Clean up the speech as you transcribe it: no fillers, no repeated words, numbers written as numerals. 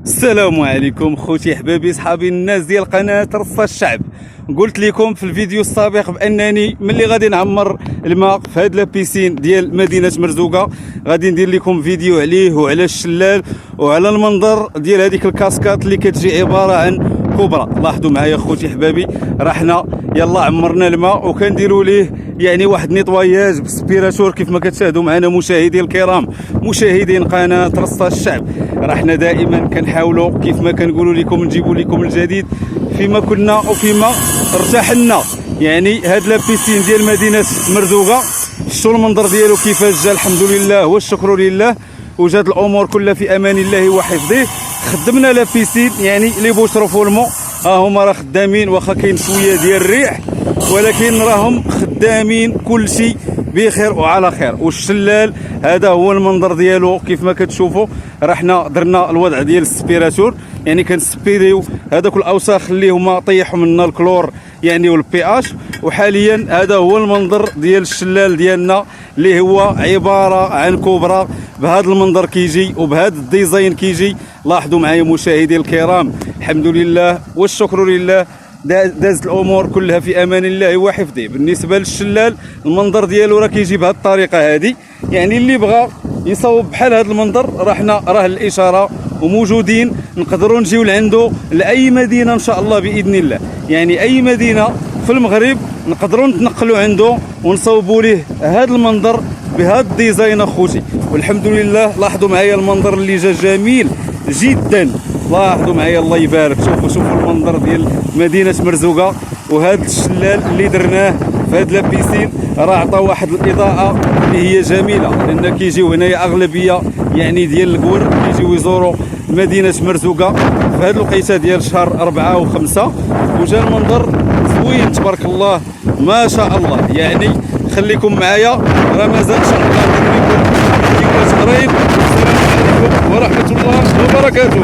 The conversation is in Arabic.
السلام عليكم خوتي احبابي صحابي الناس ديال قناه رصة الشعب. قلت لكم في الفيديو السابق بانني ملي غادي نعمر الماء في هاد لابيسين ديال مدينه مرزوقه غادي ندير لكم فيديو عليه وعلى الشلال وعلى المنظر ديال هذيك الكاسكات اللي كتجي عباره عن كبرى. لاحظوا معايا خوتي احبابي، راه حنا يلا عمرنا الماء وكنديروا ليه يعني واحد نيطواياج بسبيراتور كيف ما كتشاهدوا معنا مشاهدي الكرام مشاهدين قناه رصة الشعب. راه حنا دائما كنحاولوا كيف ما كنقولوا لكم نجيبوا لكم الجديد فيما كنا وفيما ارتحلنا. يعني هاد لابيسين ديال مدينه مرزوقه شفتوا المنظر ديالو كيفاش جا، الحمد لله والشكر لله، وجات الامور كلها في امان الله وحفظه. خدمنا لابيسين يعني لي بوشرو فولمو ها هما راه خدامين، واخا كاين شويه ديال الريح ولكن راهم خدامين كل شيء بخير وعلى خير. والشلال هذا هو المنظر ديالو كيف ما كتشوفوا. راه حنا درنا الوضع ديال السبيراتور، يعني كنسبيريو هذوك الاوساخ اللي هما طيحوا منا الكلور يعني والبي اش. وحاليا هذا هو المنظر ديال الشلال ديالنا اللي هو عباره عن كبرى بهذا المنظر كيجي وبهذا الديزاين كيجي. لاحظوا معايا مشاهدي الكرام، الحمد لله والشكر لله دازت الامور كلها في امان الله وحفظه. بالنسبه للشلال المنظر ديالو راه كيجي بهذه الطريقه هذه، يعني اللي بغى يصوب بحال هذا المنظر راه حنا راه الاشاره وموجودين نقدروا نجيو لعنده لاي مدينه ان شاء الله باذن الله. يعني اي مدينه في المغرب نقدروا نتنقلوا عنده ونصوبوا ليه هذا المنظر بهذا الديزاين اخوتي. والحمد لله لاحظوا معايا المنظر اللي جا جميل جدا. لاحظوا معايا الله يبارك، شوفوا المنظر ديال مدينه مرزوقه. وهذا الشلال اللي درناه في هذا لابيسين راه عطى واحد الاضاءه اللي هي جميله، لان كيجيو هنايا اغلبيه يعني ديال الكور كيجيو يزوروا مدينه مرزوقه في هذه الوقيته ديال شهر 4 و5، وجا المنظر زوين تبارك الله ما شاء الله. يعني خليكم معايا راه مازال ان شاء الله ندير لكم فيديوهات قريب. السلام عليكم ورحمه الله وبركاته.